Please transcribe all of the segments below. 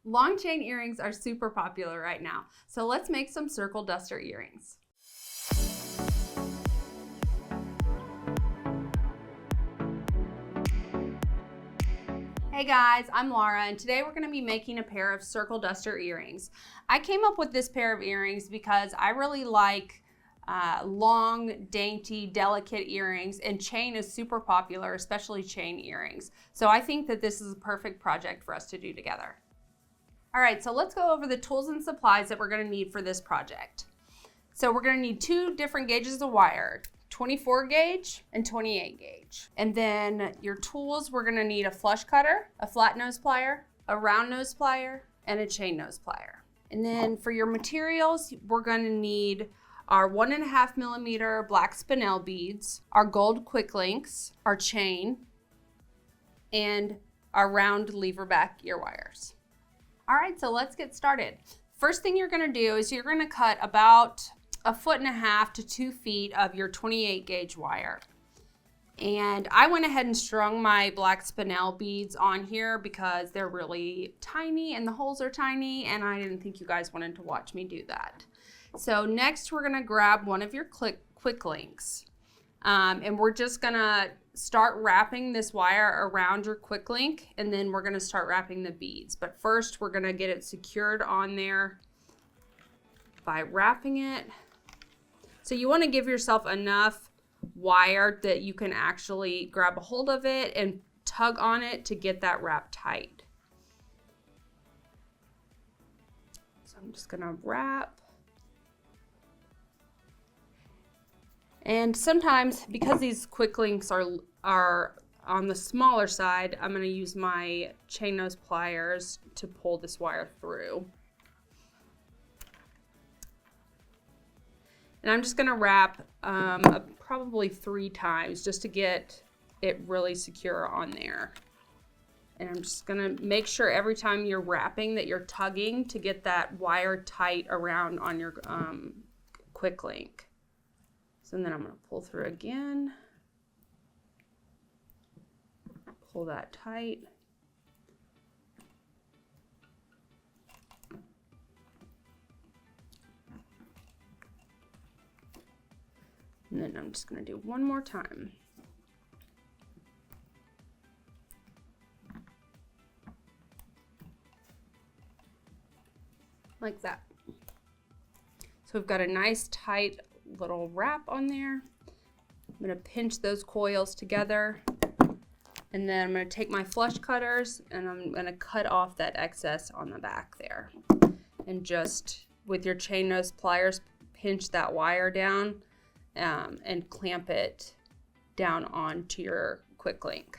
Long chain earrings are super popular right now, so let's make some circle duster earrings. Hey guys, I'm Laura, and today we're going to be making a pair of circle duster earrings. I came up with this pair of earrings because I really like long, dainty, delicate earrings, and chain is super popular, especially chain earrings. So I think that this is a perfect project for us to do together. All right, so let's go over the tools and supplies that we're going to need for this project. So we're going to need 2 different gauges of wire, 24 gauge and 28 gauge. And then your tools, we're going to need a flush cutter, a flat nose plier, a round nose plier, and a chain nose plier. And then for your materials, we're going to need our 1.5 millimeter black spinel beads, our gold quick links, our chain, and our round lever back ear wires. All right, so let's get started. First thing you're gonna do is you're gonna cut about 1.5 to 2 feet of your 28 gauge wire. And I went ahead and strung my black spinel beads on here because they're really tiny and the holes are tiny, and I didn't think you guys wanted to watch me do that. So next we're gonna grab one of your quick links. And we're just gonna start wrapping this wire around your quick link, and then we're gonna start wrapping the beads. But first we're gonna get it secured on there by wrapping it. So you wanna give yourself enough wire that you can actually grab a hold of it and tug on it to get that wrap tight. So I'm just gonna wrap. And sometimes, because these quick links are on the smaller side, I'm going to use my chain nose pliers to pull this wire through. And I'm just going to wrap probably 3 times just to get it really secure on there. And I'm just going to make sure every time you're wrapping that you're tugging to get that wire tight around on your quick link. So then I'm going to pull through again, pull that tight. And then I'm just going to do one more time. Like that. So we've got a nice tight little wrap on there. I'm going to pinch those coils together, and then I'm going to take my flush cutters and I'm going to cut off that excess on the back there, and just with your chain nose pliers pinch that wire down and clamp it down onto your quick link.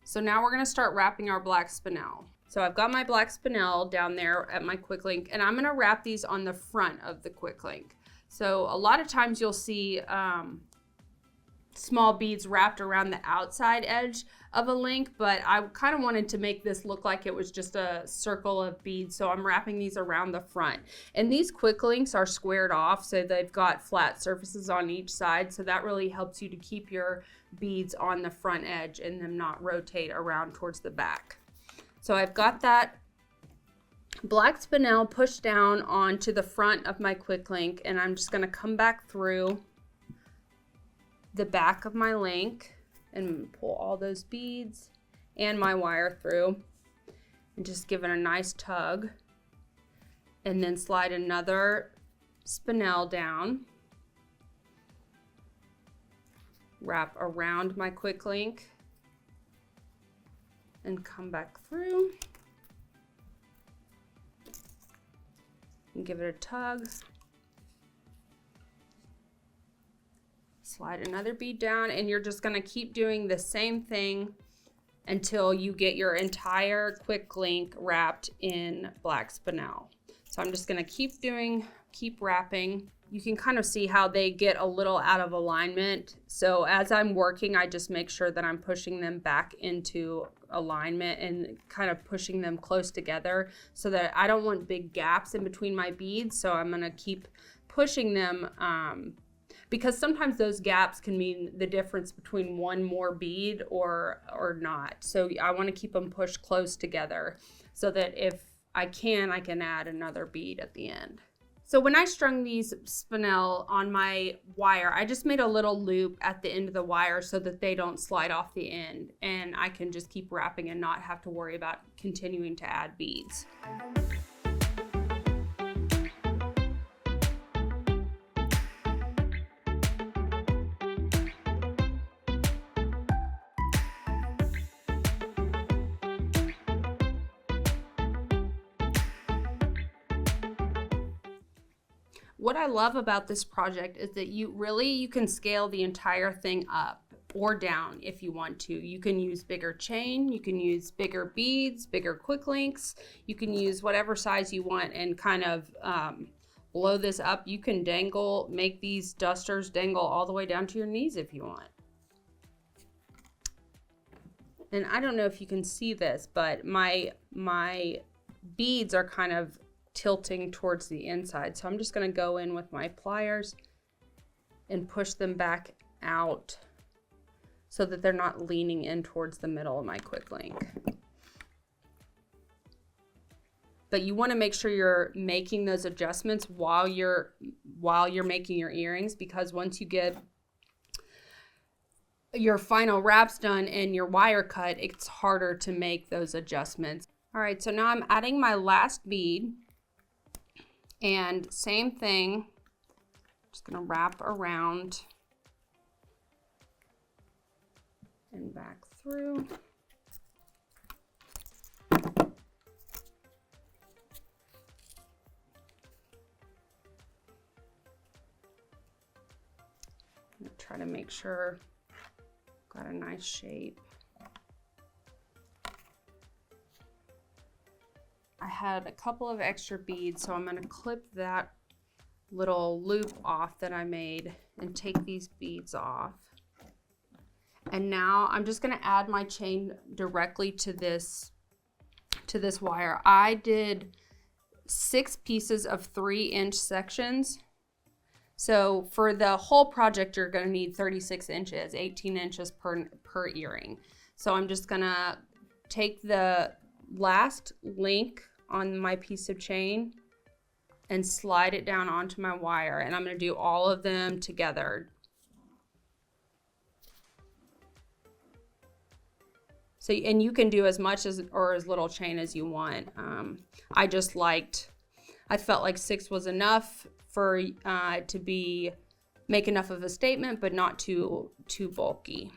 So now we're going to start wrapping our black spinel. So I've got my black spinel down there at my quick link, and I'm going to wrap these on the front of the quick link. So a lot of times you'll see small beads wrapped around the outside edge of a link, but I kind of wanted to make this look like it was just a circle of beads, so I'm wrapping these around the front. And these quick links are squared off, so they've got flat surfaces on each side, so that really helps you to keep your beads on the front edge and them not rotate around towards the back. So I've got that black spinel pushed down onto the front of my quick link, and I'm just going to come back through the back of my link and pull all those beads and my wire through, and just give it a nice tug, and then slide another spinel down, wrap around my quick link, and come back through. And give it a tug. Slide another bead down, and you're just going to keep doing the same thing until you get your entire quick link wrapped in black spinel. So I'm just going to keep wrapping. You can kind of see how they get a little out of alignment. So as I'm working, I just make sure that I'm pushing them back into alignment and kind of pushing them close together so that I don't want big gaps in between my beads. So I'm going to keep pushing them because sometimes those gaps can mean the difference between one more bead or not. So I want to keep them pushed close together so that if I can add another bead at the end. So when I strung these spinel on my wire, I just made a little loop at the end of the wire so that they don't slide off the end, and I can just keep wrapping and not have to worry about continuing to add beads. What I love about this project is that you can scale the entire thing up or down if you want to. You can use bigger chain, you can use bigger beads, bigger quick links, you can use whatever size you want and kind of blow this up. You can make these dusters dangle all the way down to your knees if you want. And I don't know if you can see this, but my beads are kind of tilting towards the inside. So I'm just going to go in with my pliers and push them back out so that they're not leaning in towards the middle of my quick link. But you want to make sure you're making those adjustments while you're making your earrings, because once you get your final wraps done and your wire cut, it's harder to make those adjustments. All right, so now I'm adding my last bead. And same thing, just gonna wrap around and back through. I'm gonna try to make sure I've got a nice shape. I had a couple of extra beads, so I'm going to clip that little loop off that I made and take these beads off. And now I'm just going to add my chain directly to this wire. I did 6 pieces of 3-inch sections. So for the whole project, you're going to need 36 inches, 18 inches per earring. So I'm just going to take the last link on my piece of chain and slide it down onto my wire, and I'm going to do all of them together. So, and you can do as much or as little chain as you want. I felt like 6 was enough for to make enough of a statement, but not too bulky.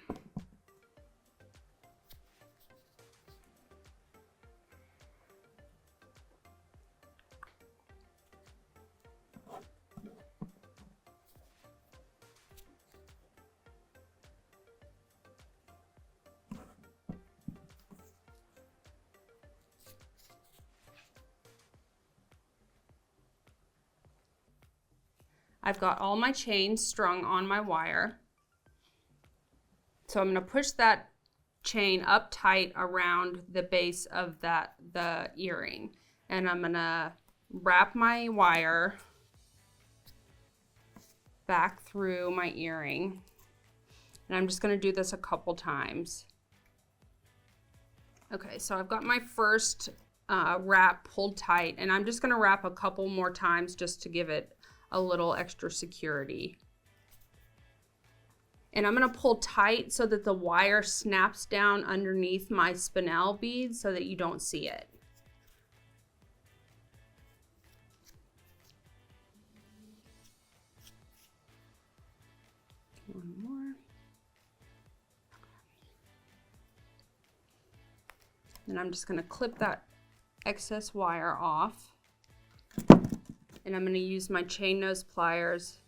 I've got all my chains strung on my wire. So I'm going to push that chain up tight around the base of the earring. And I'm going to wrap my wire back through my earring. And I'm just going to do this a couple times. Okay, so I've got my first wrap pulled tight, and I'm just going to wrap a couple more times just to give it a little extra security. And I'm going to pull tight so that the wire snaps down underneath my spinel bead so that you don't see it. One more. And I'm just going to clip that excess wire off. And I'm going to use my chain nose pliers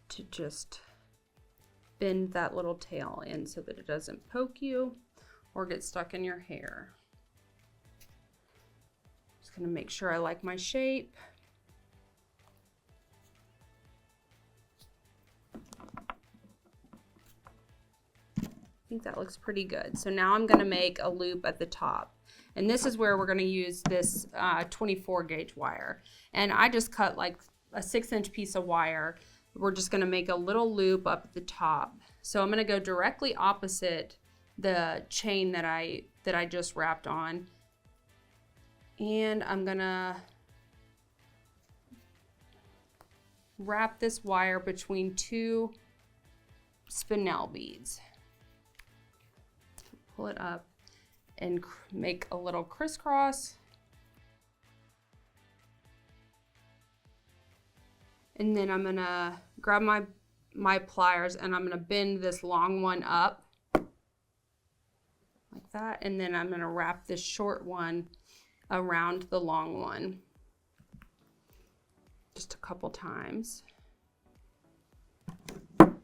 to just bend that little tail in so that it doesn't poke you or get stuck in your hair. Just going to make sure I like my shape. I think that looks pretty good. So now I'm going to make a loop at the top. And this is where we're going to use this 24 gauge wire. And I just cut like a 6-inch piece of wire. We're just going to make a little loop up at the top. So I'm going to go directly opposite the chain that I just wrapped on. And I'm gonna wrap this wire between two spinel beads. Pull it up and make a little crisscross. And then I'm gonna grab my pliers and I'm gonna bend this long one up like that. And then I'm gonna wrap this short one around the long one just a couple times. I'm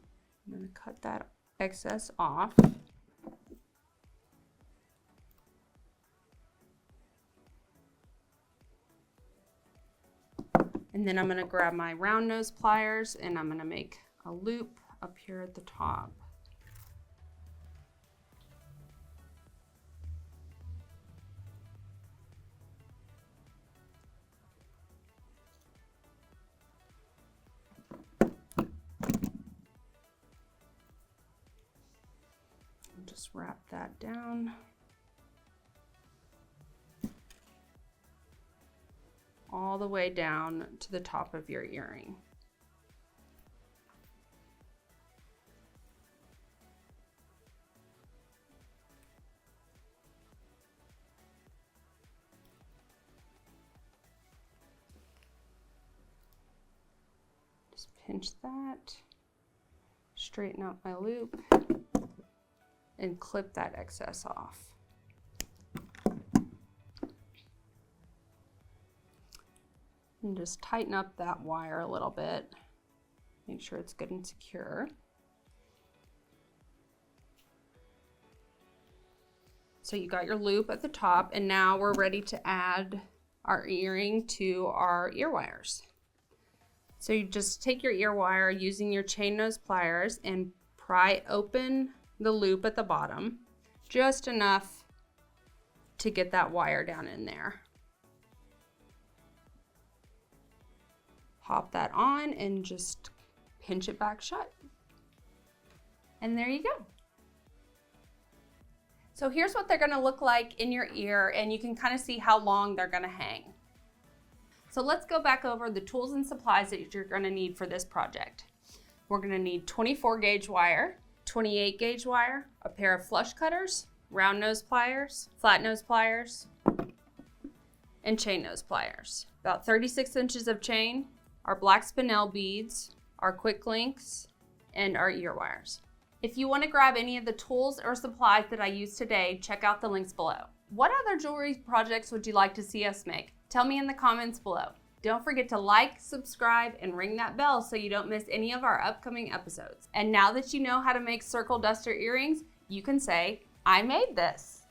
gonna cut that excess off. And then I'm gonna grab my round nose pliers and I'm gonna make a loop up here at the top. Just wrap that down. All the way down to the top of your earring. Just pinch that, straighten out my loop, and clip that excess off. And just tighten up that wire a little bit. Make sure it's good and secure. So you got your loop at the top, and now we're ready to add our earring to our ear wires. So you just take your ear wire using your chain nose pliers and pry open the loop at the bottom, just enough to get that wire down in there. Pop that on and just pinch it back shut. And there you go. So here's what they're gonna look like in your ear, and you can kind of see how long they're gonna hang. So let's go back over the tools and supplies that you're gonna need for this project. We're gonna need 24 gauge wire, 28 gauge wire, a pair of flush cutters, round nose pliers, flat nose pliers, and chain nose pliers. About 36 inches of chain, our black spinel beads, our quick links, and our ear wires. If you want to grab any of the tools or supplies that I used today, check out the links below. What other jewelry projects would you like to see us make? Tell me in the comments below. Don't forget to like, subscribe, and ring that bell so you don't miss any of our upcoming episodes. And now that you know how to make circle duster earrings, you can say, I made this.